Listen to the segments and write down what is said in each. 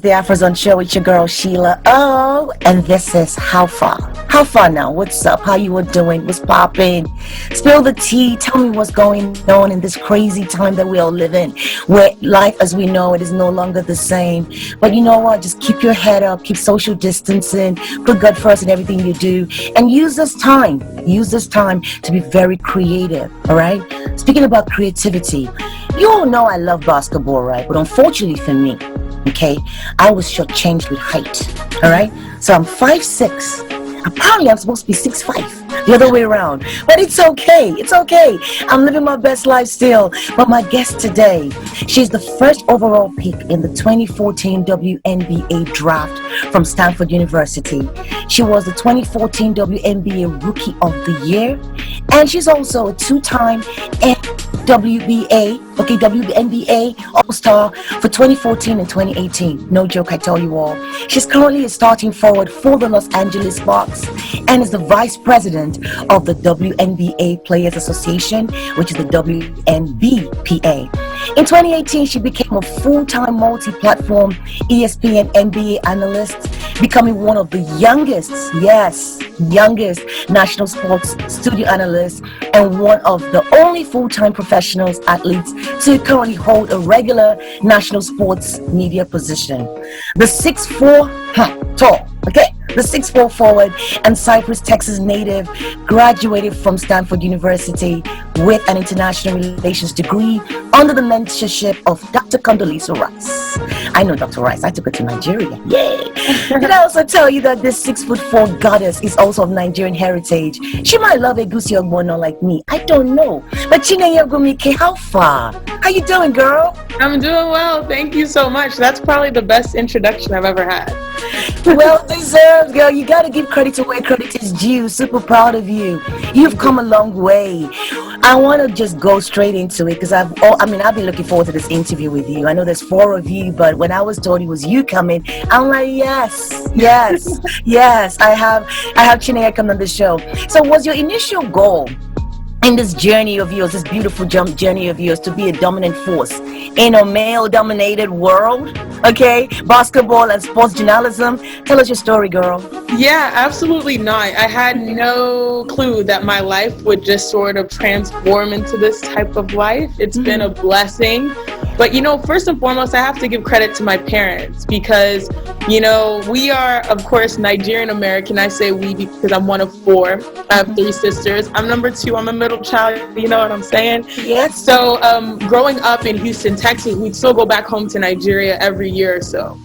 the Afrozons show with your girl SheilaO, and this is How Far. How far now? What's up? How you were doing? What's popping? Spill the tea. Tell me what's going on in this crazy time that we all live in, where life as we know it is no longer the same. But you know what? Just keep your head up, keep social distancing, put God first in everything you do, and use this time to be very creative, all right? Speaking about creativity, you all know I love basketball, right? But unfortunately for me, okay, I was shortchanged with height, all right? So I'm 5'6". Apparently I'm supposed to be 6'5", the other way around. But it's okay, I'm living my best life still. But my guest today, she's the first overall pick in the 2014 WNBA draft from Stanford University. She was the 2014 WNBA Rookie of the Year, and she's also a two-time WNBA All-Star for 2014 and 2018. No joke, I tell you all. She's currently a starting forward for the Los Angeles Sparks and is the vice president of the WNBA Players Association, which is the WNBPA. In 2018, she became a full-time multi-platform ESPN NBA analyst, becoming one of the youngest national sports studio analysts and one of the only full-time professional athletes to currently hold a regular national sports media position. The 6'4" tall, okay? The 6'4" forward and Cypress, Texas native, graduated from Stanford University with an international relations degree under the mentorship of Dr. Condoleezza Rice. I know Dr. Rice. I took her to Nigeria. Yay! Did I also tell you that this 6'4" goddess is also of Nigerian heritage? She might love Egusi Ogbono like me. I don't know. But Chinenye Ogwumike, how far? How you doing, girl? I'm doing well. Thank you so much. That's probably the best introduction I've ever had. Well deserved, girl. You got to give credit to where credit is due. Super proud of you. You've come a long way. I want to just go straight into it because I've been looking forward to this interview with you. I know there's 4 of you, but when I was told it was you coming, I'm like, yes. I have Chinenye come on the show. So was your initial goal in this journey of yours, this beautiful journey of yours, to be a dominant force in a male-dominated world, okay? Basketball and sports journalism. Tell us your story, girl. Yeah, absolutely not. I had no clue that my life would just sort of transform into this type of life. It's been a blessing. But, first and foremost, I have to give credit to my parents because, we are, of course, Nigerian American. I say we because I'm one of 4. I have 3 sisters. I'm number 2. I'm a middle child. You know what I'm saying? Yes. So growing up in Houston, Texas, we'd still go back home to Nigeria every year or so.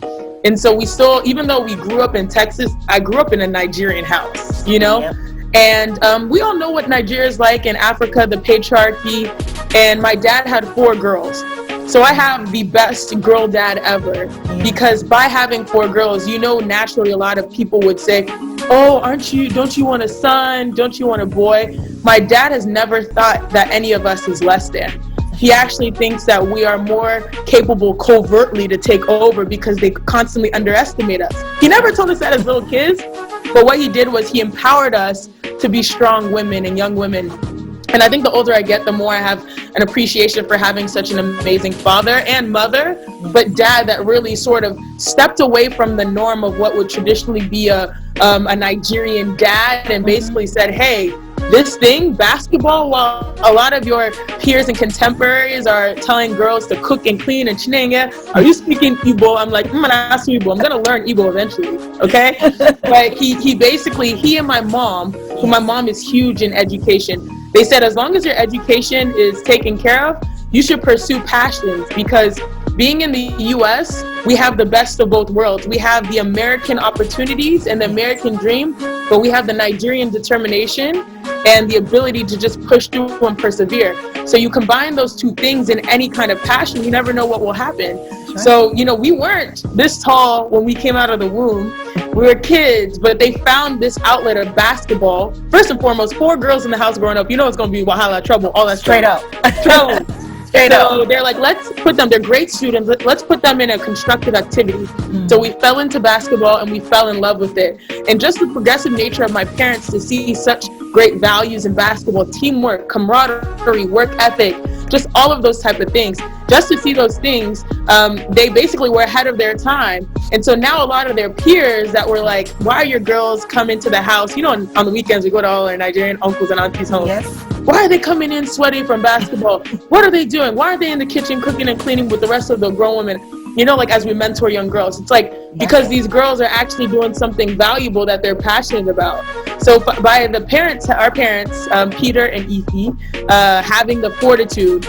And so we still, even though we grew up in Texas, I grew up in a Nigerian house, Yep. And we all know what Nigeria is like in Africa, the patriarchy. And my dad had 4 girls. So I have the best girl dad ever because by having 4 girls, naturally a lot of people would say, oh, don't you want a son? Don't you want a boy? My dad has never thought that any of us is less than. He actually thinks that we are more capable covertly to take over because they constantly underestimate us. He never told us that as little kids, but what he did was he empowered us to be strong women and young women. And I think the older I get, the more I have an appreciation for having such an amazing father and mother, but dad that really sort of stepped away from the norm of what would traditionally be a Nigerian dad and basically said, hey, this thing, basketball, while a lot of your peers and contemporaries are telling girls to cook and clean and Chinenye, are you speaking Igbo? I'm like, I'm gonna ask you Igbo. I'm gonna learn Igbo eventually, okay? But he and my mom, who my mom is huge in education, they said as long as your education is taken care of, you should pursue passions because being in the U.S., we have the best of both worlds. We have the American opportunities and the American dream, but we have the Nigerian determination and the ability to just push through and persevere. So you combine those 2 things in any kind of passion, you never know what will happen. Right. So, we weren't this tall when we came out of the womb. We were kids, but they found this outlet of basketball. First and foremost, 4 girls in the house growing up, it's going to be wahala, trouble, all that straight up. Trouble. So they're like, they're great students, let's put them in a constructive activity. So we fell into basketball and we fell in love with it. And just the progressive nature of my parents to see such great values in basketball, teamwork, camaraderie, work ethic, just all of those type of things. Just to see those things, they basically were ahead of their time. And so now a lot of their peers that were like, why are your girls coming to the house? You know, on the weekends, we go to all our Nigerian uncles and aunties' homes. Yes. Why are they coming in sweaty from basketball? What are they doing? Why are they in the kitchen cooking and cleaning with the rest of the grown women? You know, like as we mentor young girls, it's like because these girls are actually doing something valuable that they're passionate about. So by the parents, our parents, Peter and Ethy, having the fortitude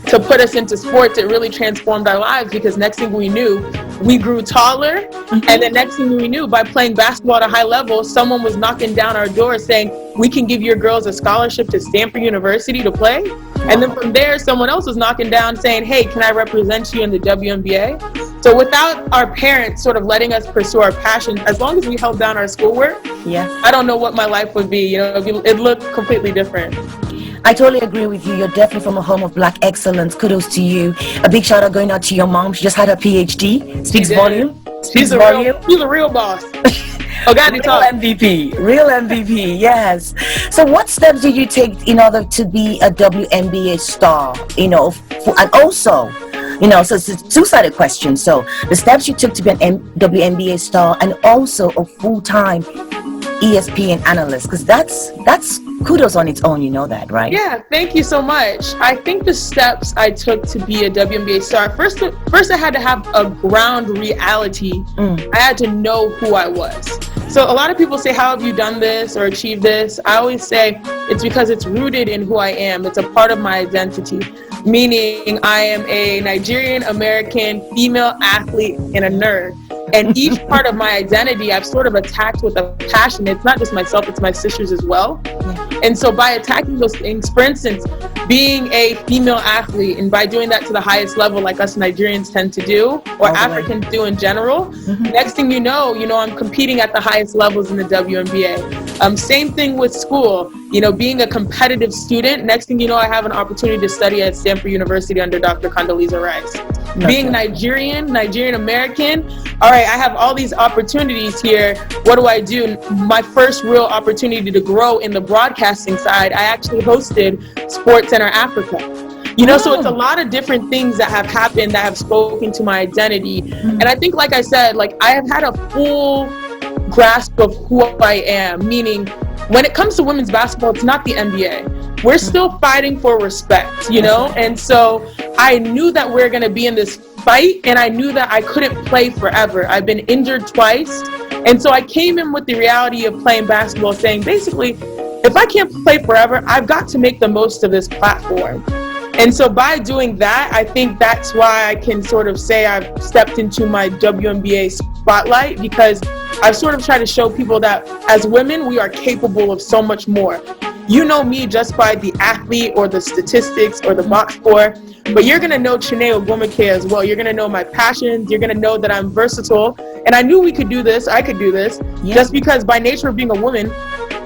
to put us into sports, it really transformed our lives, because next thing we knew, we grew taller. And the next thing we knew, by playing basketball at a high level, someone was knocking down our door saying, we can give your girls a scholarship to Stanford University to play. And then from there, someone else was knocking down saying, hey, can I represent you in the WNBA? So without our parents sort of letting us pursue our passion, as long as we held down our schoolwork, I don't know what my life would be. You know, it looked completely different. I totally agree with you. You're definitely from a home of Black excellence. Kudos to you. A big shout out going out to your mom. She just had her PhD. Speaks volume. She's a real boss. Oh, God, real MVP. Real MVP, yes. So what steps did you take in order to be a WNBA star? You know, and also, you know, so it's a two-sided question. So the steps you took to be an WNBA star, and also a full-time ESPN analyst, because that's kudos on its own, you know that, right? Yeah, thank you so much. I think the steps I took to be a WNBA star, first I had to have a ground reality. I had to know who I was. So a lot of people say, how have you done this or achieved this? I always say it's because it's rooted in who I am. It's a part of my identity, meaning I am a Nigerian American female athlete and a nerd. And each part of my identity, I've sort of attacked with a passion. It's not just myself, it's my sisters as well. And so by attacking those things, for instance, being a female athlete, and by doing that to the highest level, like us Nigerians tend to do, or Africans do in general, next thing you know, I'm competing at the highest levels in the WNBA. Same thing with school, being a competitive student. Next thing you know, I have an opportunity to study at Stanford University under Dr. Condoleezza Rice. Being Nigerian American, all right, I have all these opportunities here. What do? My first real opportunity to grow in the broadcasting side, I actually hosted Sports Center Africa. So it's a lot of different things that have happened that have spoken to my identity. And I think, like I said, I have had a full grasp of who I am, meaning when it comes to women's basketball, it's not the NBA. We're still fighting for respect, And so I knew that we're going to be in this fight, and I knew that I couldn't play forever. I've been injured twice. And so I came in with the reality of playing basketball, saying, basically, if I can't play forever, I've got to make the most of this platform. And so by doing that, I think that's why I can sort of say I've stepped into my WNBA spotlight, because I've sort of tried to show people that as women, we are capable of so much more. You know me just by the athlete or the statistics or the box score, but you're going to know Chinenye Ogwumike as well. You're going to know my passions. You're going to know that I'm versatile. And I knew we could do this. I could do this just because by nature of being a woman,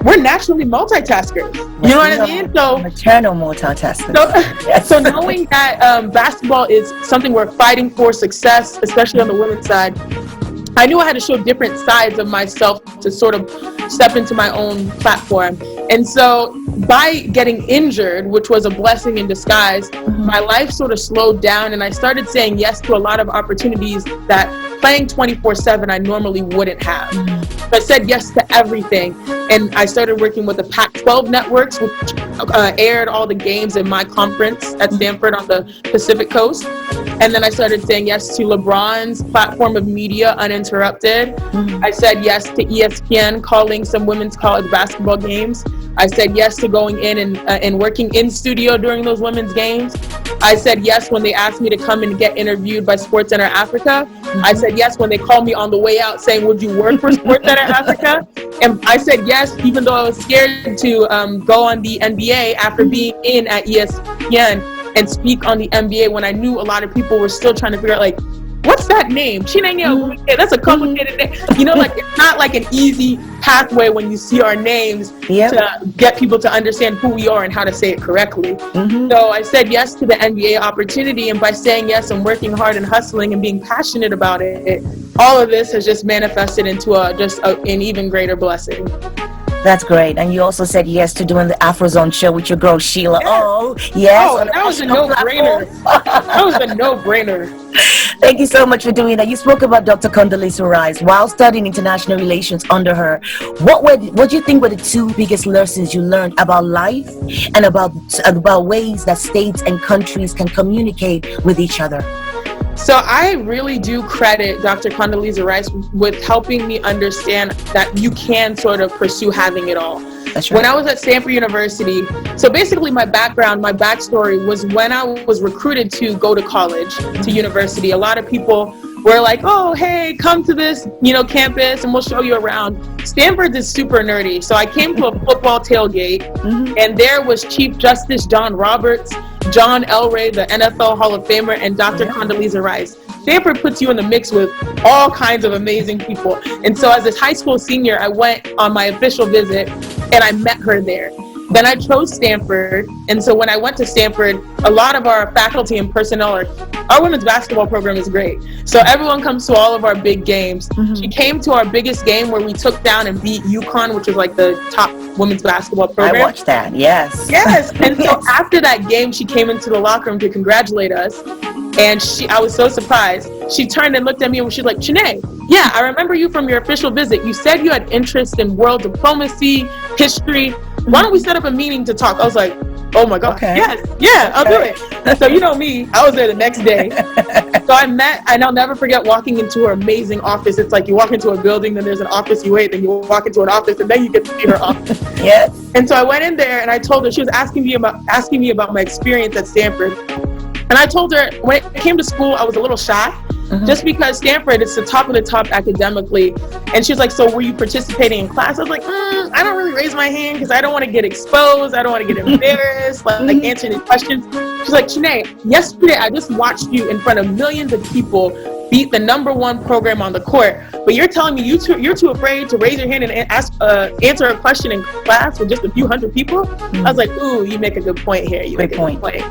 we're naturally multitaskers. You know what I mean? So maternal multitaskers. So knowing that basketball is something we're fighting for success, especially on the women's side, I knew I had to show different sides of myself to sort of step into my own platform. And so by getting injured, which was a blessing in disguise, my life sort of slowed down, and I started saying yes to a lot of opportunities that playing 24/7 I normally wouldn't have. I said yes to everything, and I started working with the Pac-12 networks, which aired all the games in my conference at Stanford on the Pacific Coast. And then I started saying yes to LeBron's platform of media, Uninterrupted. I said yes to ESPN calling some women's college basketball games. I said yes to going in and working in studio during those women's games. I said yes when they asked me to come and get interviewed by Sports Center Africa. I said yes when they called me on the way out saying, would you work for Sports Center Africa? And I said yes, even though I was scared to go on the NBA after being in at ESPN and speak on the NBA, when I knew a lot of people were still trying to figure out, what's that name? Chinenye Ogwumike, that's a complicated name. It's not like an easy pathway when you see our names to get people to understand who we are and how to say it correctly. So I said yes to the NBA opportunity, and by saying yes and working hard and hustling and being passionate about it, all of this has just manifested into an even greater blessing. That's great. And you also said yes to doing the Afrozons show with your girl SheilaO. Yes. Oh, that was a no-brainer. That was a no-brainer. Thank you so much for doing that. You spoke about Dr. Condoleezza Rice while studying international relations under her. What do you think were the two biggest lessons you learned about life and about ways that states and countries can communicate with each other? So I really do credit Dr. Condoleezza Rice with helping me understand that you can sort of pursue having it all. That's right. When I was at Stanford University, so basically my backstory was when I was recruited to go to college, to university, a lot of people were like, oh, hey, come to this, campus and we'll show you around. Stanford is super nerdy. So I came to a football tailgate and there was Chief Justice John Roberts, John Elway, the NFL Hall of Famer, and Dr. Condoleezza Rice. Stanford puts you in the mix with all kinds of amazing people. And so as a high school senior, I went on my official visit and I met her there. Then I chose Stanford. And so when I went to Stanford, a lot of our faculty and personnel our women's basketball program is great. So everyone comes to all of our big games. She came to our biggest game where we took down and beat UConn, which was like the top women's basketball program. I watched that, yes. Yes. And so after that game, she came into the locker room to congratulate us. And I was so surprised. She turned and looked at me and she's like, Chinenye, yeah, I remember you from your official visit. You said you had interest in world diplomacy, history. Why don't we set up a meeting to talk? I was like, oh my God, yes, yeah, I'll do it. So you know me, I was there the next day. So I met, and I'll never forget walking into her amazing office. It's like you walk into a building, then there's an office you wait, then you walk into an office, and then you get to see her office. Yes. And so I went in there and I told her, she was asking me about my experience at Stanford. And I told her when it came to school, I was a little shy. Just because Stanford is the top of the top academically. And she was like, so were you participating in class? I was like, I don't really raise my hand because I don't want to get exposed. I don't want to get embarrassed, like answering these questions. She's like, Chinenye, yesterday I just watched you in front of millions of people beat the #1 program on the court. But you're telling me you're too afraid to raise your hand and answer a question in class with just a few hundred people? I was like, ooh, you make a good point here. You make a good point.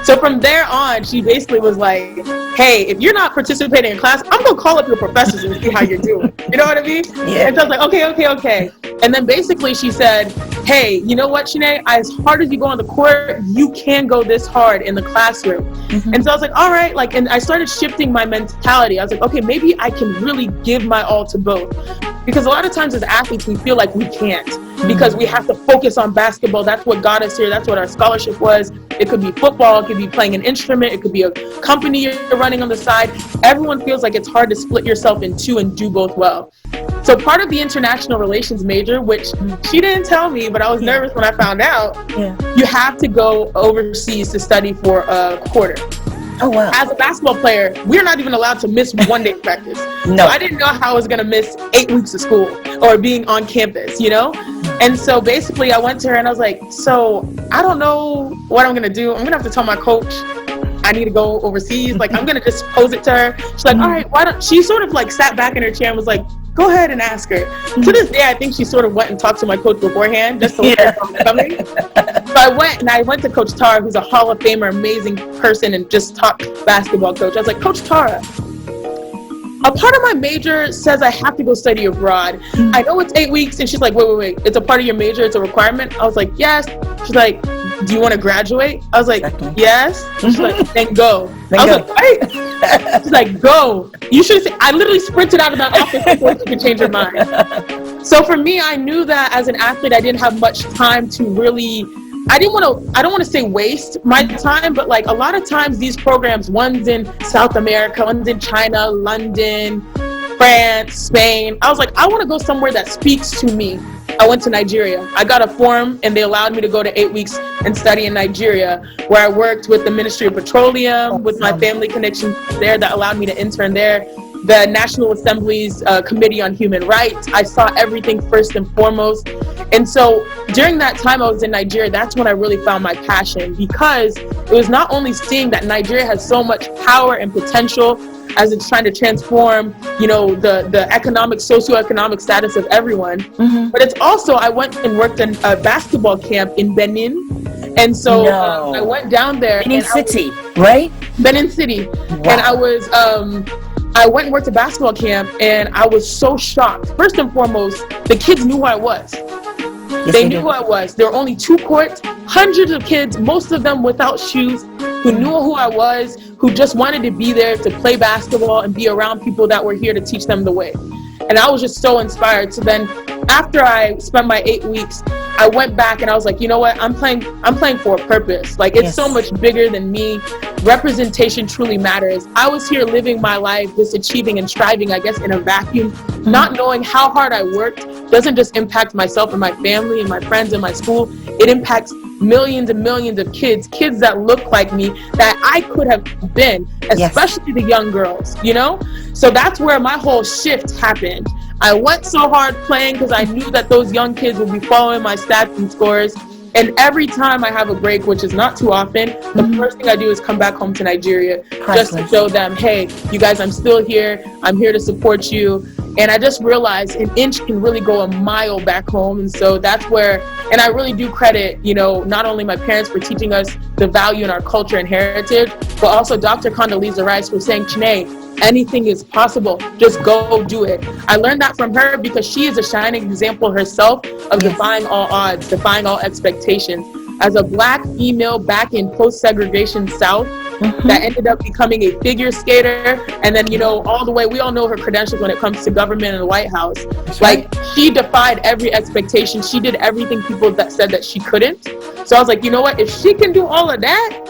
So from there on, she basically was like, hey, if you're not participating in class, I'm going to call up your professors and see how you're doing. You know what I mean? Yeah. And so I was like, okay. And then basically she said, hey, you know what, Chinenye? As hard as you go on the court, you can go this hard in the classroom. And so I was like, all right. And I started shifting my mentality. I was like, okay, maybe I can really give my all to both. Because a lot of times as athletes, we feel like we can't because we have to focus on basketball. That's what got us here. That's what our scholarship was. It could be football. It could be playing an instrument. It could be a company you're running on the side. Everyone feels like it's hard to split yourself in two and do both well. So part of the international relations major, which she didn't tell me, but I was nervous when I found out, you have to go overseas to study for a quarter. Oh, wow. As a basketball player, we're not even allowed to miss one day of practice. No. So I didn't know how I was going to miss 8 weeks of school or being on campus, And so basically I went to her and I was like, so I don't know what I'm going to do. I'm going to have to tell my coach I need to go overseas. Like, I'm going to just pose it to her. She's like, all right, why don't she sort of like sat back in her chair and was like, go ahead and ask her. To this day, I think she sort of went and talked to my coach beforehand just to look at something coming. So I went to Coach Tara, who's a Hall of Famer, amazing person, and just top basketball coach. I was like, Coach Tara, a part of my major says I have to go study abroad. I know it's 8 weeks. And she's like, wait. It's a part of your major. It's a requirement. I was like, yes. She's like, do you want to graduate? I was like, yes. She's like, then go. I was like, wait. She's like, go. You should say, I literally sprinted out of that office before she could change her mind. So for me, I knew that as an athlete, I didn't have much time to really, I don't want to say waste my time, but like a lot of times these programs, one's in South America, one's in China, London, France, Spain. I was like, I want to go somewhere that speaks to me. I went to Nigeria. I got a form and they allowed me to go to 8 weeks and study in Nigeria, where I worked with the Ministry of Petroleum, with my family connections there that allowed me to intern there. The National Assembly's Committee on Human Rights. I saw everything first and foremost. And so during that time I was in Nigeria, that's when I really found my passion, because it was not only seeing that Nigeria has so much power and potential as it's trying to transform, the economic, socioeconomic status of everyone. But it's also, I went and worked in a basketball camp in Benin. And so I went down there. Benin City, right? Benin City. Wow. And I went and worked at basketball camp, and I was so shocked. First and foremost, the kids knew who I was. Yes, they knew who I was. There were only 2 courts, hundreds of kids, most of them without shoes, who knew who I was, who just wanted to be there to play basketball and be around people that were here to teach them the way. And I was just so inspired. So then after I spent my 8 weeks, I went back and I was like, you know what? I'm playing for a purpose. Like, it's so much bigger than me. Representation truly matters. I was here living my life, just achieving and striving, I guess, in a vacuum, not knowing how hard I worked doesn't just impact myself and my family and my friends and my school. It impacts millions and millions of kids that look like me, that I could have been, especially the young girls, you know? So that's where my whole shift happened. I went so hard playing because I knew that those young kids would be following my stats and scores. And every time I have a break, which is not too often, the first thing I do is come back home to Nigeria just to show them, hey, you guys, I'm still here. I'm here to support you. And I just realized an inch can really go a mile back home. And so that's where, and I really do credit, you know, not only my parents for teaching us the value in our culture and heritage, but also Dr. Condoleezza Rice for saying, Chineye, anything is possible. Just go do it. I learned that from her because she is a shining example herself of defying all odds, defying all expectations. As a Black female back in post-segregation South, that ended up becoming a figure skater, and then, you know, all the way, we all know her credentials when it comes to government and the White House. Like, she defied every expectation. She did everything people that said that she couldn't. So I was like, you know what, if she can do all of that,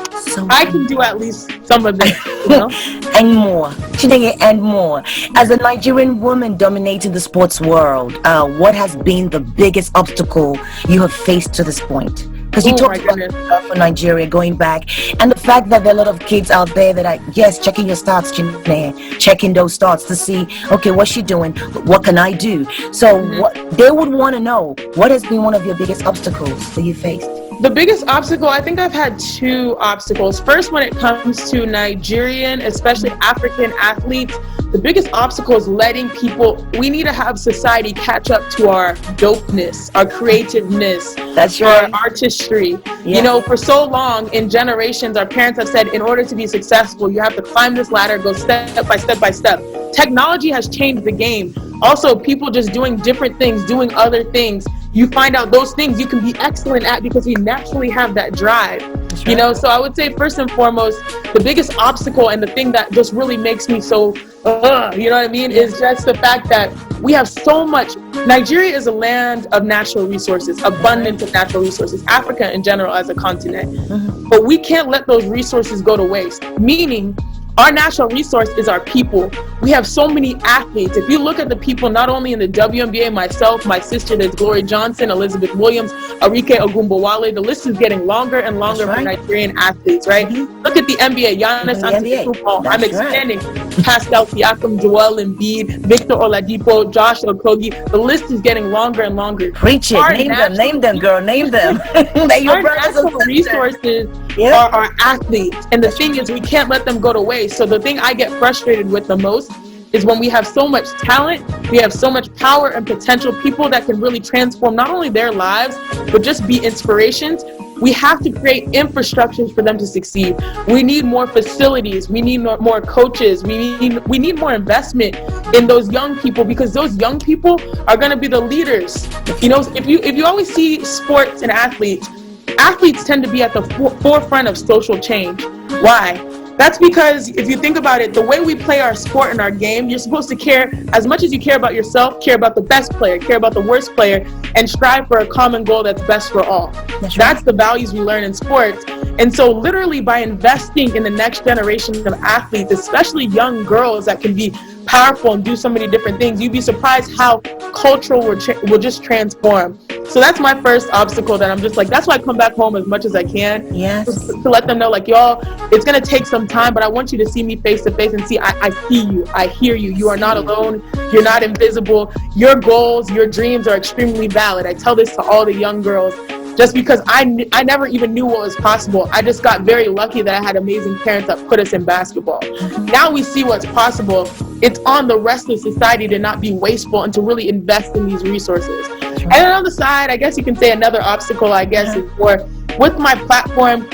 I can do at least some of it, you know? And more. Chineye, and more. As a Nigerian woman dominating the sports world, what has been the biggest obstacle you have faced to this point? Because you talked about for Nigeria going back, and the fact that there are a lot of kids out there that are, checking your stats, Chineye, checking those stats to see, okay, what's she doing? What can I do? So what they would want to know, what has been one of your biggest obstacles that you faced? The biggest obstacle, I think I've had 2 obstacles. First, when it comes to Nigerian, especially African athletes, the biggest obstacle is letting people, we need to have society catch up to our dopeness, our creativeness, our artistry. You know, for so long, in generations, our parents have said, in order to be successful, you have to climb this ladder, go step by step by step. Technology has changed the game. Also, people just doing different things, doing other things. You find out those things you can be excellent at because you naturally have that drive. You know, so I would say first and foremost, the biggest obstacle and the thing that just really makes me so, you know what I mean, is just the fact that we have so much. Nigeria is a land of natural resources, abundance of natural resources, Africa in general as a continent. But we can't let those resources go to waste, meaning our natural resource is our people. We have so many athletes. If you look at the people, not only in the WNBA, myself, my sister, there's Glory Johnson, Elizabeth Williams, Arike Ogunbowale, the list is getting longer and longer for Nigerian athletes, right? Look at the NBA, Giannis Antetokounmpo, I'm expanding. Pascal Siakam, Joel Embiid, Victor Oladipo, Josh Okogie, the list is getting longer and longer. Preach it, name them, girl, name them. Our natural resources are our athletes, and the thing is, we can't let them go to waste. So the thing I get frustrated with the most is when we have so much talent, we have so much power and potential, people that can really transform not only their lives, but just be inspirations. We have to create infrastructures for them to succeed. We need more facilities. We need more coaches. We need more investment in those young people, because those young people are going to be the leaders. You know, if you always see sports and athletes tend to be at the forefront of social change. Why? That's because if you think about it, the way we play our sport and our game, you're supposed to care as much as you care about yourself, care about the best player, care about the worst player, and strive for a common goal that's best for all. That's the values we learn in sports. And so literally by investing in the next generation of athletes, especially young girls that can be powerful and do so many different things, you'd be surprised how cultural will just transform. So that's my first obstacle that I'm just like, that's why I come back home as much as I can. Yes. To let them know, like, y'all, it's going to take some time, but I want you to see me face to face and see, I see you, I hear you. You are not alone. You're not invisible. Your goals, your dreams are extremely valid. I tell this to all the young girls, just because I never even knew what was possible. I just got very lucky that I had amazing parents that put us in basketball. Now we see what's possible. It's on the rest of society to not be wasteful and to really invest in these resources. And then on the side, I guess you can say another obstacle, I guess, is for, with my platform,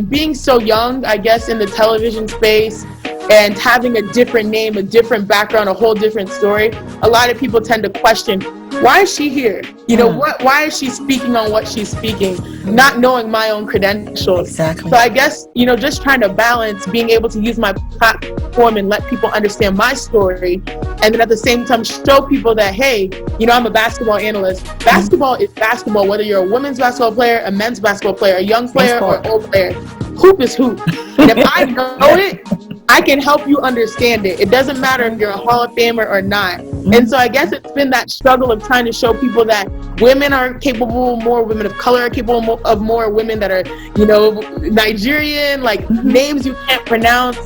being so young, I guess, in the television space, and having a different name, a different background, a whole different story, a lot of people tend to question, why is she here? You know, why is she speaking on what she's speaking, not knowing my own credentials? Exactly. So I guess, you know, just trying to balance being able to use my platform and let people understand my story, and then at the same time show people that, hey, you know, I'm a basketball analyst. Basketball is basketball, whether you're a women's basketball player, a men's basketball player, a young player, or old player. Hoop is hoop. And if I know it, I can help you understand it. It doesn't matter if you're a Hall of Famer or not. And so I guess it's been that struggle of trying to show people that women are capable more, women of color are capable of more, women that are, you know, Nigerian, like names you can't pronounce,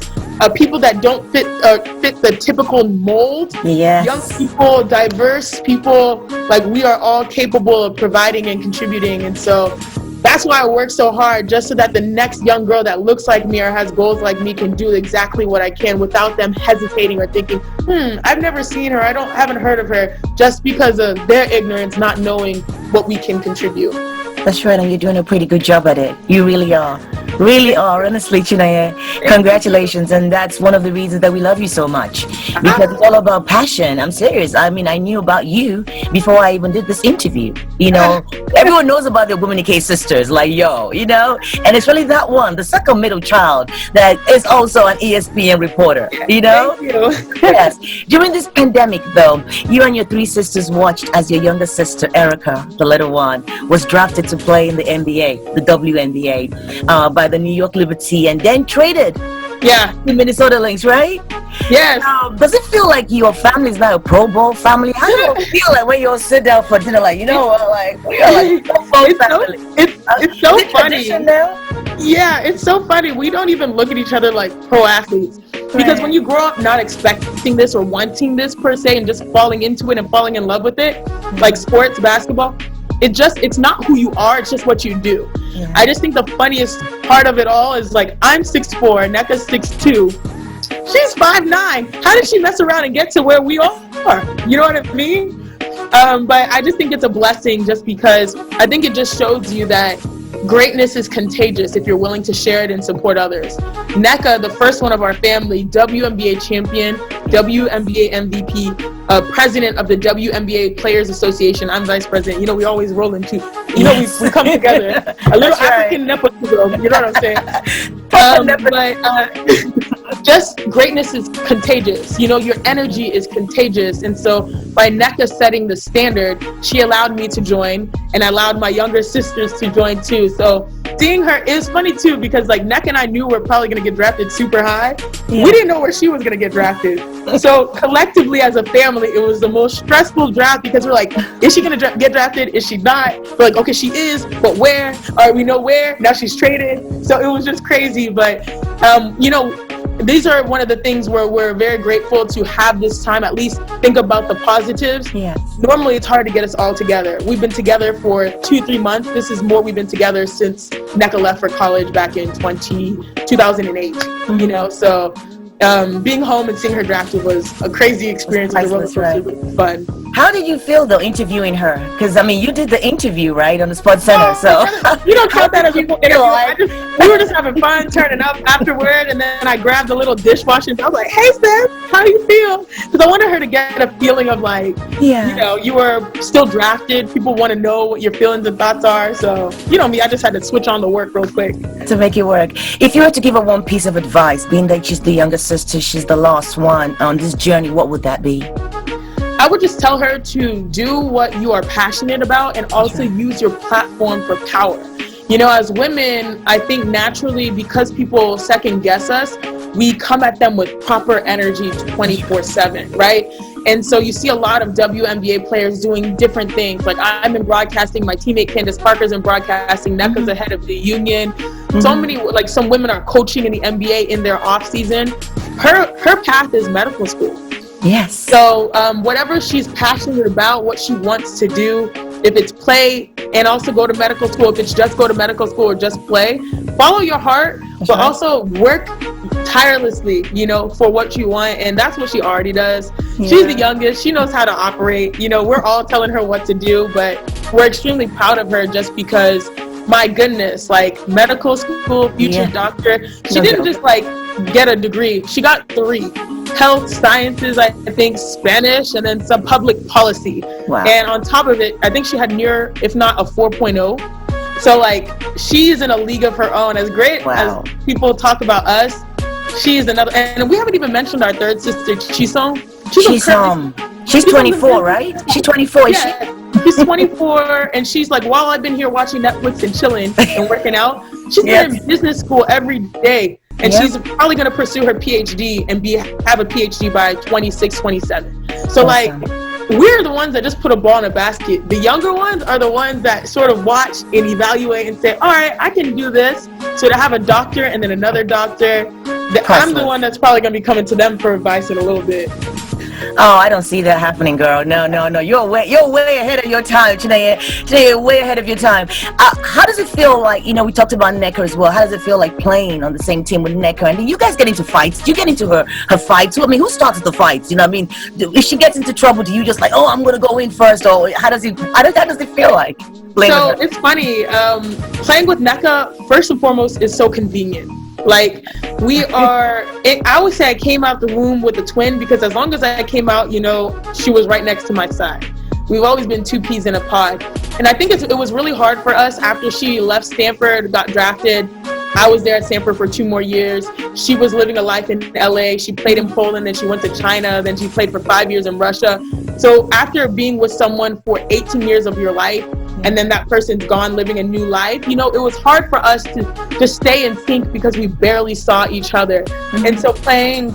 people that don't fit the typical mold. Yes. Young people, diverse people, like we are all capable of providing and contributing. And so that's why I work so hard, just so that the next young girl that looks like me or has goals like me can do exactly what I can without them hesitating or thinking, I've never seen her, haven't heard of her, just because of their ignorance, not knowing what we can contribute. That's right, and you're doing a pretty good job at it. You really are. Really are, honestly, Chinenye. Congratulations, and that's one of the reasons that we love you so much, because it's all about passion. I'm serious. I mean, I knew about you before I even did this interview. You know, everyone knows about the Ogwumike sisters, like, yo, you know, and it's really that one, the second middle child, that is also an ESPN reporter, you know? Thank you. Yes. During this pandemic, though, you and your three sisters watched as your younger sister, Erica, the little one, was drafted to play in the NBA, the WNBA, by the New York Liberty, and then traded to Minnesota Lynx, right? Yes. Does it feel like your family is now a Pro Bowl family? How do you feel like when you all sit down for dinner, like, you know what, like, we are like a Pro Bowl family? It's so funny. Now? Yeah, it's so funny. We don't even look at each other like pro athletes. Because when you grow up not expecting this or wanting this per se and just falling into it and falling in love with it, like sports, basketball, it's not who you are, it's just what you do. Yeah. I just think the funniest part of it all is, like, I'm 6'4", Nneka's 6'2". She's 5'9". How did she mess around and get to where we are? You know what I mean? But I just think it's a blessing, just because I think it just shows you that greatness is contagious if you're willing to share it and support others. Nneka, the first one of our family, WNBA champion, WNBA MVP, president of the WNBA Players Association. I'm vice president. You know, we always roll into, you know, we come together. A little African nepotism, you know what I'm saying? Just greatness is contagious. You know, your energy is contagious. And so by Nneka setting the standard, she allowed me to join and allowed my younger sisters to join too. So seeing her is funny too, because like Nneka and I knew we're probably going to get drafted super high. Yeah. We didn't know where she was going to get drafted. So collectively as a family, it was the most stressful draft, because we're like, is she going to get drafted? Is she not? We're like, okay, she is, but where? All right, we know where. Now she's traded. So it was just crazy. But, you know, these are one of the things where we're very grateful to have this time, at least think about the positives. Yes. Normally it's hard to get us all together. We've been together for 2-3 months. This is more we've been together since Nneka left for college back in 2008, you know, so being home and seeing her drafted was a crazy experience. It was fun. How did you feel though interviewing her? Because I mean, you did the interview right on the Sports Center, so you don't count that as an interview. We were just having fun, turning up afterward, and then I grabbed a little dishwasher and I was like, "Hey, sis, how do you feel?" Because I wanted her to get a feeling of like, you know, you were still drafted. People want to know what your feelings and thoughts are. So you know me, I just had to switch on the work real quick to make it work. If you were to give her one piece of advice, being that she's the younger sister, she's the last one on this journey, what would that be? I would just tell her to do what you are passionate about and also use your platform for power. You know, as women, I think naturally, because people second guess us, we come at them with proper energy 24/7, right? And so you see a lot of WNBA players doing different things. Like I'm in broadcasting, my teammate Candace Parker's in broadcasting, Nneka's the head of the union. So many, like some women are coaching in the NBA in their off season. Her path is medical school. Yes. So whatever she's passionate about, what she wants to do, if it's play and also go to medical school, if it's just go to medical school or just play, follow your heart, but also work tirelessly, you know, for what you want. And that's what she already does. Yeah. She's the youngest. She knows how to operate. You know, we're all telling her what to do, but we're extremely proud of her just because, my goodness, like medical school, future doctor. She didn't just like get a degree. She got 3. health sciences, I think Spanish, and then some public policy. Wow. And on top of it, I think she had near, if not a 4.0. So like, she's in a league of her own. As great as people talk about us, she's another. And we haven't even mentioned our third sister, Chisom. She's 24, right? She's 24. Yeah, she's 24, and she's like, while I've been here watching Netflix and chilling and working out, she's been in business school every day. And she's probably going to pursue her PhD and have a PhD by 26, 27. So like, we're the ones that just put a ball in a basket. The younger ones are the ones that sort of watch and evaluate and say, all right, I can do this. So to have a doctor and then another doctor, I'm the one that's probably going to be coming to them for advice in a little bit. Oh, I don't see that happening, girl. No. You're way ahead of your time, Chinenye. Chinenye, way ahead of your time. How does it feel like, we talked about Nneka as well. How does it feel like playing on the same team with Nneka? And then you guys get into fights. Do you get into her fights? I mean, who starts the fights? You know what I mean? If she gets into trouble, do you just like, oh, I'm going to go in first? Or how does it feel like? So it's funny. Playing with Nneka, first and foremost, is so convenient. Like, I always say I came out the womb with a twin, because as long as I came out, she was right next to my side. We've always been two peas in a pod. And I think it was really hard for us after she left Stanford, got drafted. I was there at Stanford for 2 more years. She was living a life in LA. She played in Poland, then she went to China, then she played for 5 years in Russia. So after being with someone for 18 years of your life, and then that person's gone living a new life, it was hard for us to stay in sync because we barely saw each other. And so playing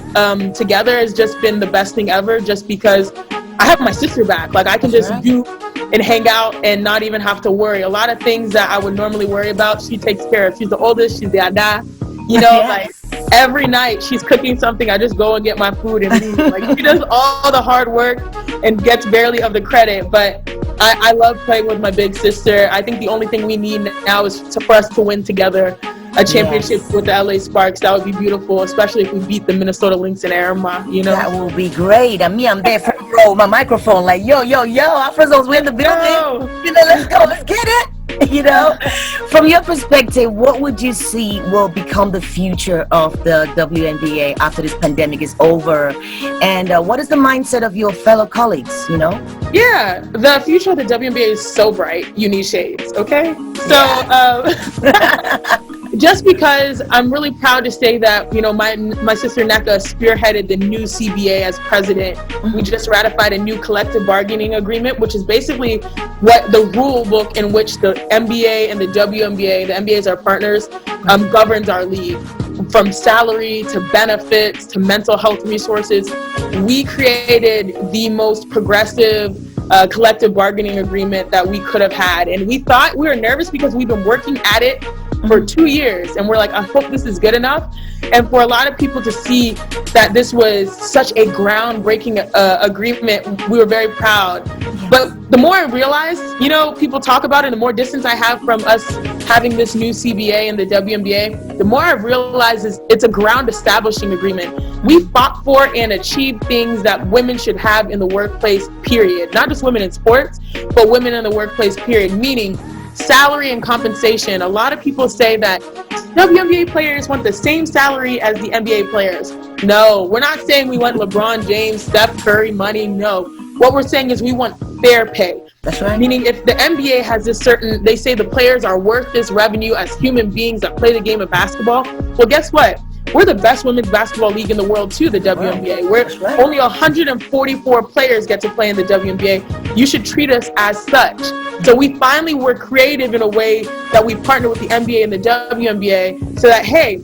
together has just been the best thing ever, just because I have my sister back. Like, I can just do and hang out and not even have to worry. A lot of things that I would normally worry about, she takes care of. She's the oldest, she's the ada. Like, every night she's cooking something, I just go and get my food and leave. Like, she does all the hard work and gets barely of the credit. But I love playing with my big sister. I think the only thing we need now is for us to win together a championship with the LA Sparks. That would be beautiful, especially if we beat the Minnesota Lynx in Arima, That will be great. I'm there front row, my microphone, like, yo, Afrozons, we're in the building. Let's go, let's get it. From your perspective, what would you see will become the future of the WNBA after this pandemic is over? And what is the mindset of your fellow colleagues, Yeah, the future of the WNBA is so bright. You need shades, okay? So, just because I'm really proud to say that, my sister Nneka spearheaded the new CBA as president. We just ratified a new collective bargaining agreement, which is basically what the rule book in which the NBA and the WNBA, the NBA is our partners, governs our league. From salary to benefits to mental health resources. We created the most progressive collective bargaining agreement that we could have had. And we were nervous because we've been working at it for 2 years, and we're like, I hope this is good enough. And for a lot of people to see that this was such a groundbreaking agreement, we were very proud. But the more I realized, people talk about it, the more distance I have from us having this new CBA and the WNBA, the more I realize it's a ground establishing agreement. We fought for and achieved things that women should have in the workplace, period. Not just women in sports, but women in the workplace, period. Meaning salary and compensation. A lot of people say that WNBA players want the same salary as the NBA players. No, we're not saying we want LeBron James, Steph Curry money. No. What we're saying is we want fair pay. That's right. Meaning if the NBA has this certain, they say the players are worth this revenue as human beings that play the game of basketball. Well, guess what? We're the best women's basketball league in the world too, the WNBA. Where only 144 players get to play in the WNBA. You should treat us as such. So we finally were creative in a way that we partner with the NBA and the WNBA so that, hey,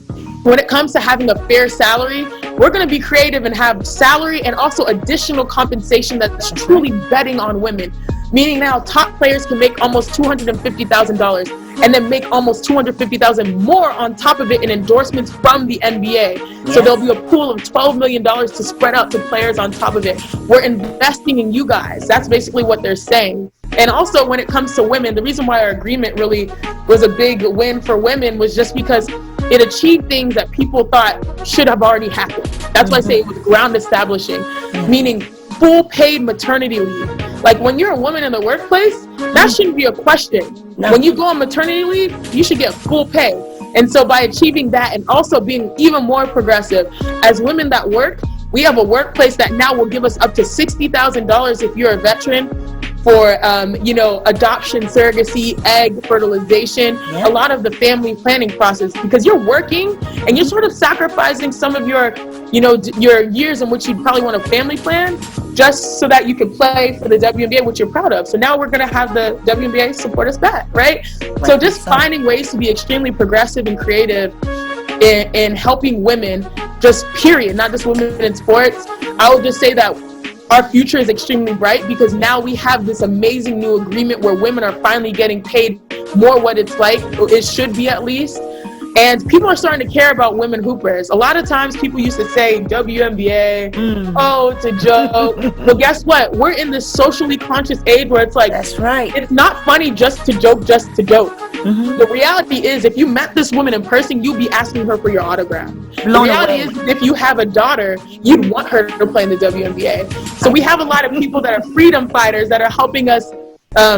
when it comes to having a fair salary, we're going to be creative and have salary and also additional compensation that's truly betting on women. Meaning now top players can make almost $250,000 and then make almost $250,000 more on top of it in endorsements from the NBA. Yes. So there'll be a pool of $12 million to spread out to players on top of it. We're investing in you guys. That's basically what they're saying. And also when it comes to women, the reason why our agreement really was a big win for women was just because it achieved things that people thought should have already happened. That's why I say it was ground establishing, meaning full paid maternity leave. Like when you're a woman in the workplace, that shouldn't be a question. No. When you go on maternity leave, you should get full pay. And so by achieving that and also being even more progressive, as women that work, We have a workplace that now will give us up to $60,000 if you're a veteran for, adoption, surrogacy, egg fertilization, a lot of the family planning process, because you're working and you're sort of sacrificing some of your years in which you'd probably want to family plan just so that you can play for the WNBA, which you're proud of. So now we're going to have the WNBA support us back, right? So just finding ways to be extremely progressive and creative in helping women, just period, not just women in sports. I would just say that our future is extremely bright because now we have this amazing new agreement where women are finally getting paid more what it's like, or it should be at least. And people are starting to care about women hoopers. A lot of times people used to say WNBA, oh, it's a joke. But guess what? We're in this socially conscious age where it's like, that's right. It's not funny just to joke. The reality is, if you met this woman in person, you'd be asking her for your autograph. The reality is, if you have a daughter, you'd want her to play in the WNBA. So we have a lot of people that are freedom fighters that are helping us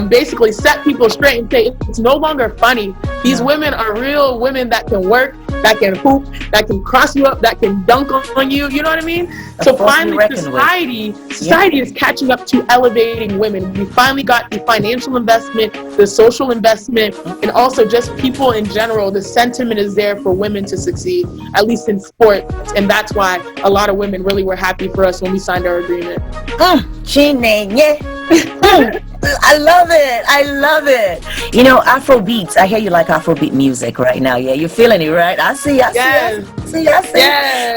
basically set people straight and say it's no longer funny. These women are real women that can work, that can hoop, that can cross you up, that can dunk on you. You know what I mean? So finally, society is catching up to elevating women. We finally got the financial investment, the social investment, and also just people in general. The sentiment is there for women to succeed, at least in sports, and that's why a lot of women really were happy for us when we signed our agreement. Chinenye. I love it. Afrobeats. I hear you like Afrobeat music right now. Yeah, you're feeling it, right? I see. Yes.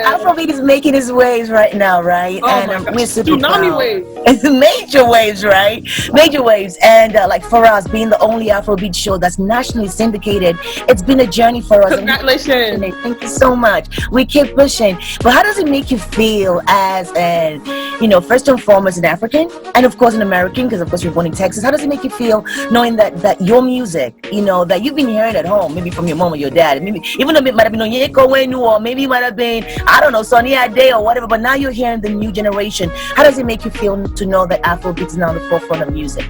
Afrobeat is making its waves right now, right? Oh, and we're super proud. Waves. It's major waves, right? Major waves. And like for us, being the only Afrobeat show that's nationally syndicated, it's been a journey for us. Congratulations. Thank you so much. We keep pushing. But how does it make you feel as an, first and foremost an African, and of course an American, because of course you're born in Texas? How does it make you feel knowing that your music, that you've been hearing at home, maybe from your mom or your dad, maybe even though it might have been Onyeko Wenu, or maybe it might have been, I don't know, Sonny Ade or whatever, but now you're hearing the new generation. How does it make you feel to know that Afrobeat is now on the forefront of music?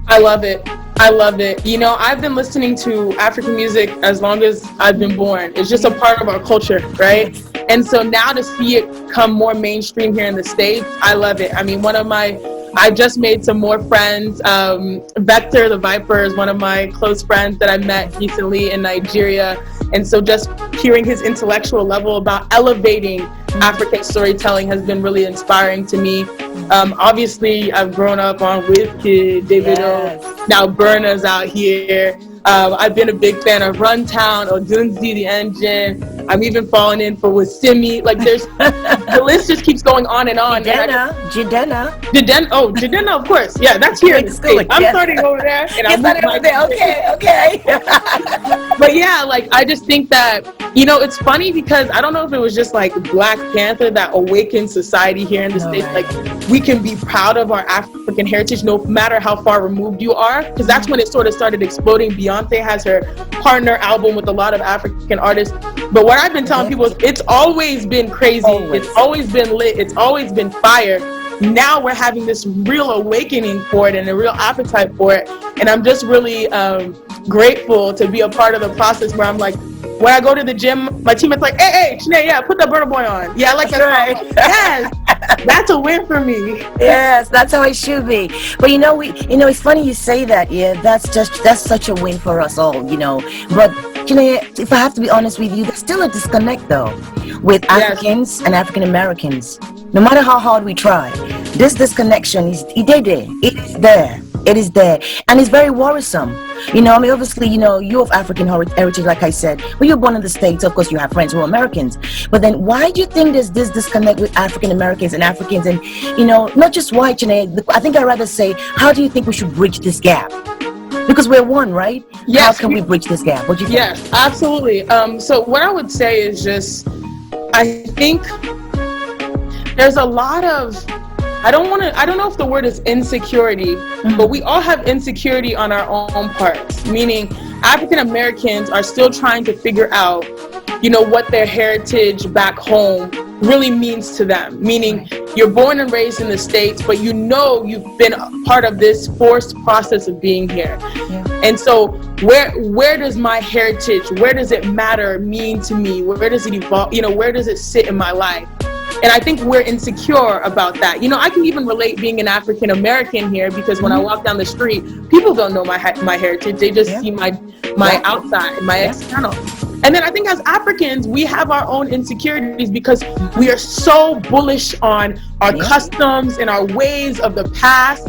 I love it. I've been listening to African music as long as I've been born. It's just a part of our culture, right? And so now to see it come more mainstream here in the States, I love it. I mean, I just made some more friends. Vector the Viper is one of my close friends that I met recently in Nigeria. And so just hearing his intellectual level about elevating African storytelling has been really inspiring to me. Obviously, I've grown up on Wizkid, Davido, now Burna's out here. I've been a big fan of Runtown, Odunzi, The Engine. I'm even falling in for Wasimi. Like the list just keeps going on and on. Jadena, of course. Yeah, that's here in the States. I'm starting over there. And I'm starting over there. Okay. But yeah, I just think that, it's funny because I don't know if it was just like Black Panther that awakened society here in the States. Right. Like we can be proud of our African heritage no matter how far removed you are, because that's when it sort of started exploding. Beyonce has her partner album with a lot of African artists. But what I've been telling people is it's always been crazy. It's always been lit. It's always been fire. Now we're having this real awakening for it and a real appetite for it. And I'm just really grateful to be a part of the process where I'm like, when I go to the gym, my teammate's like, hey, Chinenye, put the Burna Boy on. Yeah, I like that. Right. Yes, that's a win for me. Yes, that's how it should be. But it's funny you say that. Yeah, that's such a win for us all. But Chinenye, if I have to be honest with you, there's still a disconnect though with Africans and African Americans. No matter how hard we try, this disconnection it is there, and it's very worrisome. Obviously, you're of African heritage, like I said, but you're born in the States. Of course, you have friends who are Americans. But then, why do you think there's this disconnect with African Americans and Africans? And not just why, Chinenye. I think I'd rather say, how do you think we should bridge this gap? Because we're one, right? Yes. How can we bridge this gap? What do you think? Yes, absolutely. So what I would say is just, I think there's a lot of, I don't know if the word is insecurity, but we all have insecurity on our own parts, meaning African Americans are still trying to figure out, what their heritage back home really means to them, meaning you're born and raised in the States, but you've been a part of this forced process of being here. Yeah. And so where does my heritage, where does it matter, mean to me? Where does it evolve? Where does it sit in my life? And I think we're insecure about that. You know, I can even relate being an African American here, because when I walk down the street, people don't know my heritage. They just see my outside, my external. And then I think as Africans, we have our own insecurities because we are so bullish on our customs and our ways of the past.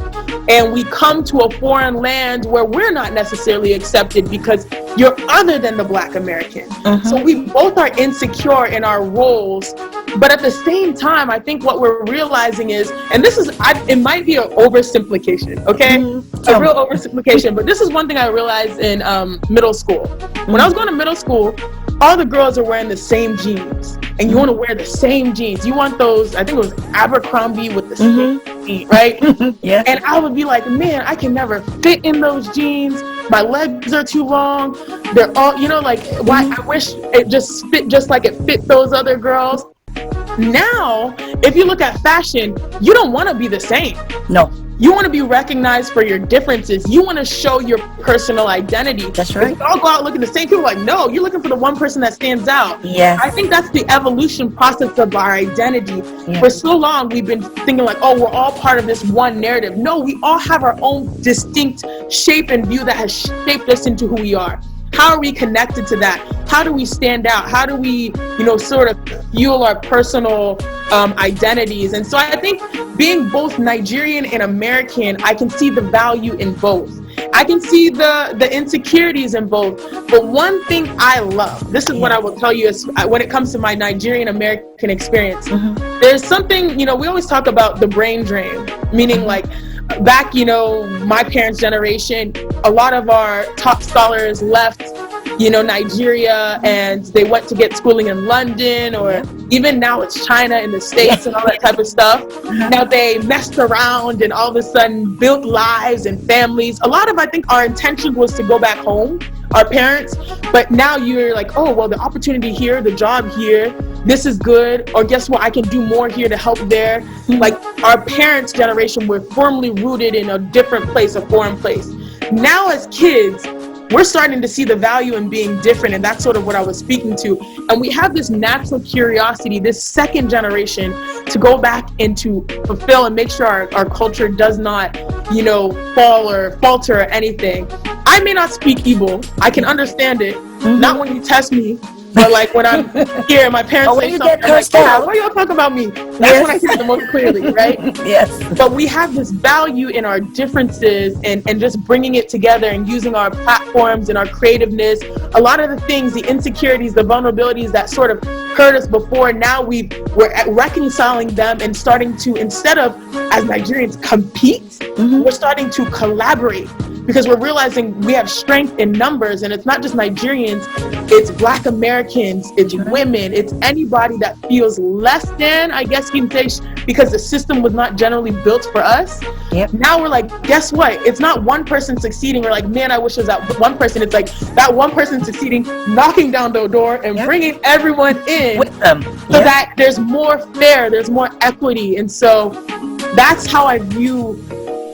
And we come to a foreign land where we're not necessarily accepted because you're other than the Black American. So we both are insecure in our roles. But at the same time, I think what we're realizing is, and this is, it might be an oversimplification, okay? A real oversimplification, but this is one thing I realized in middle school. When I was going to middle school, all the girls are wearing the same jeans, and you want to wear the same jeans. You want those, I think it was Abercrombie with the same jeans, right? And I would be like, man, I can never fit in those jeans. My legs are too long. They're all, you know, like, why? I wish it just fit just like it fit those other girls. Now, if you look at fashion, you don't want to be the same. No. You want to be recognized for your differences. You want to show your personal identity. That's right. If we all go out looking the same, people are like, no, you're looking for the one person that stands out. Yes. I think that's the evolution process of our identity. Yes. For so long, we've been thinking like, oh, we're all part of this one narrative. No, we all have our own distinct shape and view that has shaped us into who we are. How are we connected to that? How do we stand out? How do we, you know, sort of fuel our personal identities? And so I think being both Nigerian and American, I can see the value in both. I can see the insecurities in both. But one thing I love, this is what I will tell you, is when it comes to my Nigerian American experience, there's something, you know, we always talk about the brain drain, meaning like, back, you know, my parents' generation, a lot of our top scholars left, you know, Nigeria, and they went to get schooling in London, or even now it's China in the States and all that type of stuff. Now they messed around and all of a sudden built lives and families. A lot of, I think, our intention was to go back home, our parents, but now you're like, oh, well, the opportunity here, the job here, this is good, or guess what, I can do more here to help there. Like our parents' generation were firmly rooted in a different place, a foreign place. Now as kids, we're starting to see the value in being different, and that's sort of what I was speaking to. And we have this natural curiosity, this second generation, to go back and to fulfill and make sure our culture does not, you know, fall or falter or anything. I may not speak Igbo. I can understand it. Not when you test me. But like when I'm here and my parents say something, I'm like, oh, why are y'all talking about me? That's when I hear it the most clearly, right? But we have this value in our differences and just bringing it together and using our platforms and our creativeness. A lot of the things, the insecurities, the vulnerabilities that sort of hurt us before, now we're reconciling them and starting to, instead of as Nigerians compete, we're starting to collaborate. Because we're realizing we have strength in numbers, and it's not just Nigerians, it's Black Americans, it's women, it's anybody that feels less than, I guess you can say, because the system was not generally built for us. Now we're like, guess what? It's not one person succeeding. We're like, man, I wish it was that one person. It's like that one person succeeding, knocking down the door and bringing everyone in with them, so that there's more fair, there's more equity. And so that's how I view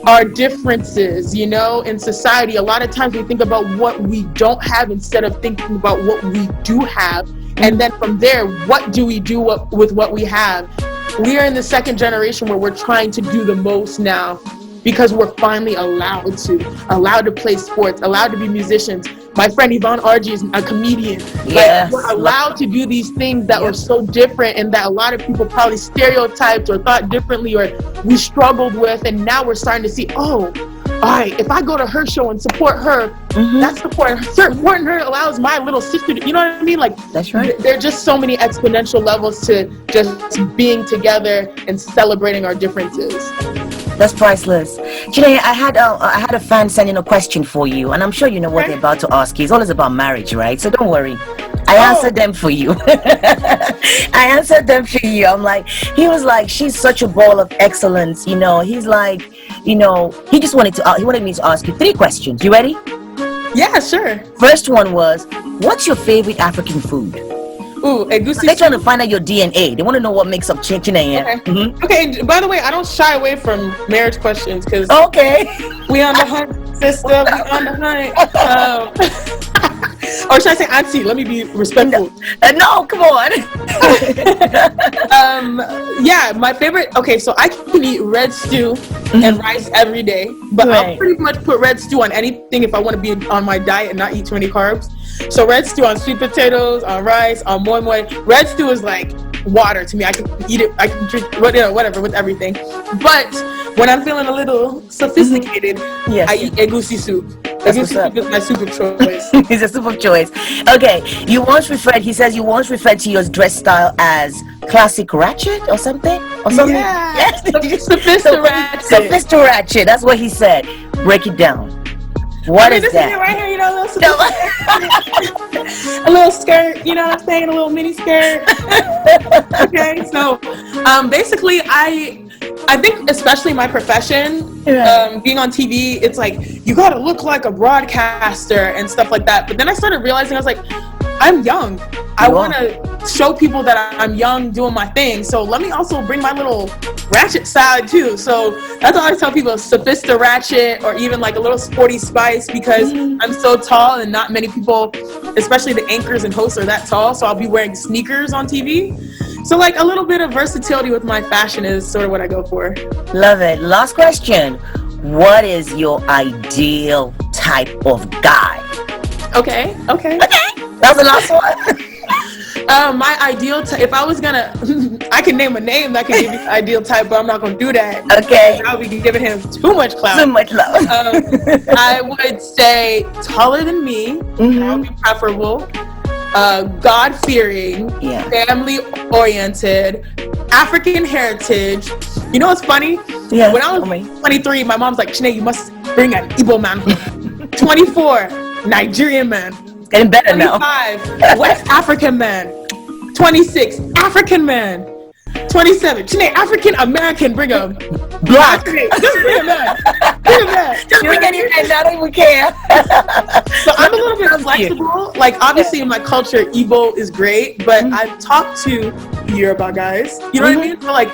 our differences, you know, in society. A lot of times we think about what we don't have instead of thinking about what we do have. And then from there, what do we do with what we have? We are in the second generation where we're trying to do the most now, because we're finally allowed to play sports, allowed to be musicians. My friend Yvonne Argy is a comedian. Like, we're allowed to do these things that were so different and that a lot of people probably stereotyped or thought differently or we struggled with. And now we're starting to see, oh, all right, if I go to her show and support her, that's supporting her allows my little sister to, you know what I mean? Like, that's right. There are just so many exponential levels to just being together and celebrating our differences. That's priceless. Chinenye, I had a fan sending a question for you, and I'm sure you know what they're about to ask you. It's always about marriage, right? So don't worry. I answered them for you. I answered them for you. I'm like, he was like, she's such a ball of excellence. You know, he's like, you know, he wanted me to ask you 3 questions. You ready? Yeah, sure. First one was, what's your favorite African food? Ooh, egusi. They're trying to find out your DNA. They want to know what makes up Chinenye. Okay. Okay. By the way, I don't shy away from marriage questions because we on the hunt, sister. We on the hunt. Or should I say auntie? Let me be respectful. No, come on. Yeah, my favorite. Okay, so I can eat red stew and rice every day, but I'll pretty much put red stew on anything if I want to be on my diet and not eat too many carbs. So red stew on sweet potatoes, on rice, on moi moi. Red stew is like water to me. I can eat it. I can drink whatever with everything. But when I'm feeling a little sophisticated, I eat egusi soup. Egusi soup is my soup of choice. It's a soup of choice. Okay, he says you once referred to your dress style as classic ratchet or something? Yeah. Sophisticated ratchet. That's what he said. Break it down. What is this that? Is it right here, you know, a little skirt, you know what I'm saying? A little mini skirt. Okay, so basically I think especially my profession, being on TV, it's like you gotta look like a broadcaster and stuff like that. But then I started realizing I was like, I'm young. I want to show people that I'm young doing my thing. So let me also bring my little ratchet side too. So that's all I tell people, sophisticated ratchet, or even like a little sporty spice, because I'm so tall and not many people, especially the anchors and hosts, are that tall. So I'll be wearing sneakers on TV. So like a little bit of versatility with my fashion is sort of what I go for. Love it. Last question. What is your ideal type of guy? Okay. That was the last one. My ideal type, if I was gonna, I can name a name that can give you the ideal type, but I'm not gonna do that. Okay. I'll be giving him too much clout. Too much love. I would say taller than me. That would be preferable. God-fearing, family-oriented, African heritage. You know what's funny? Yeah. When I was 23, my mom's like, "Chineye, you must bring an Igbo man." 24, Nigerian man. Getting better 25, now. West African man. 26, African man. 27, Chineye, African American, bring him. Black. Just bring him man. Bring him man. Just bring any man, I don't even care. So I'm a little bit flexible. Like, obviously in my culture, Igbo is great, but I've talked to Yoruba guys. You know what I mean? So like,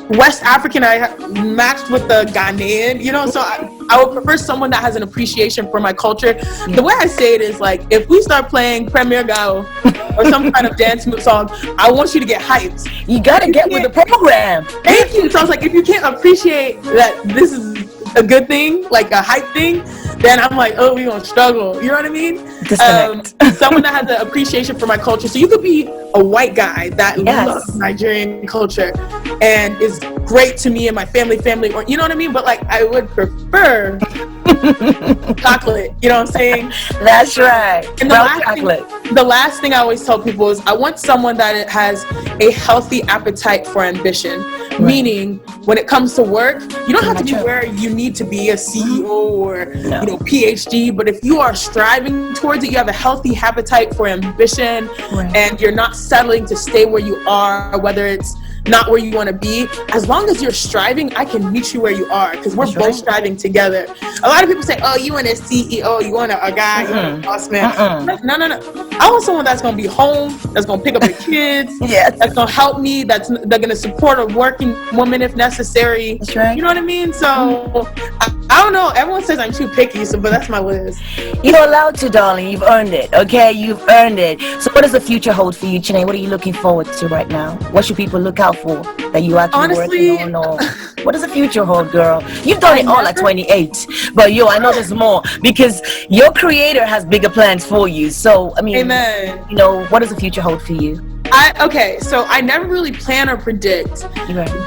West African, I matched with the Ghanaian, you know, so I would prefer someone that has an appreciation for my culture. The way I say it is like, if we start playing Premier Gao or some kind of dance song, I want you to get hyped. You gotta get with the program. Thank you. So I was like, if you can't appreciate that this is a good thing, like a hype thing, then I'm like, oh, we're gonna struggle. You know what I mean? Someone that has an appreciation for my culture. So you could be a white guy that loves Nigerian culture and is great to me and my family, or you know what I mean? But like, I would prefer chocolate. You know what I'm saying? That's right. And the last thing I always tell people is I want someone that has a healthy appetite for ambition. Right. Meaning, when it comes to work, you don't have to be where you need to be, a CEO or PhD. But if you are striving towards it, you have a healthy appetite for ambition, and you're not settling to stay where you are, whether it's not where you want to be. As long as you're striving, I can meet you where you are, because we're both striving together. A lot of people say, oh, you want a CEO, you want a guy, you want a boss man. No. I want someone that's going to be home, that's going to pick up the kids, that's going to help me, they're going to support a working woman if necessary. That's right. You know what I mean? So I don't know. Everyone says I'm too picky, but that's my list. You're allowed to, darling. You've earned it. Okay, you've earned it. So what does the future hold for you, Chineye? What are you looking forward to right now? What should people look out for that you actually working on? Or what does the future hold, girl? You've done it all at 28, but I know there's more, because your creator has bigger plans for you. So I mean, amen. What does the future hold for you? So I never really plan or predict,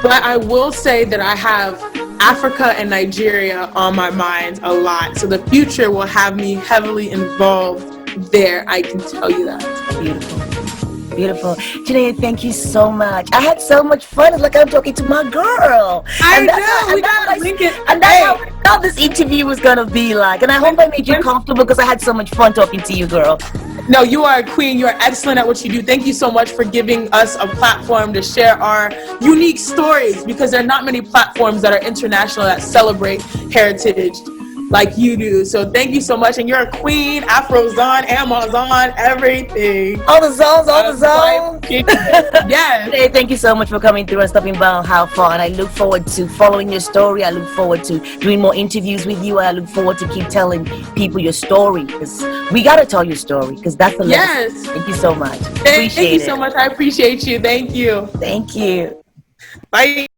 but I will say that I have Africa and Nigeria on my mind a lot. So the future will have me heavily involved there. I can tell you that. Beautiful. Chineye, thank you so much. I had so much fun. It's like I'm talking to my girl. That's how this interview was going to be like. And I hope I made you comfortable, because I had so much fun talking to you, girl. No, you are a queen. You are excellent at what you do. Thank you so much for giving us a platform to share our unique stories, because there are not many platforms that are international that celebrate heritage. like you do. So thank you so much. And you're a queen, Afrozon, Amazon, everything. All the zones. Yes. Hey, thank you so much for coming through and stopping by on How Far. And I look forward to following your story. I look forward to doing more interviews with you. I look forward to keep telling people your story, because we got to tell your story, because that's the Yes. lesson. Thank you so much. Thank you so much. I appreciate you. Thank you. Thank you. Bye.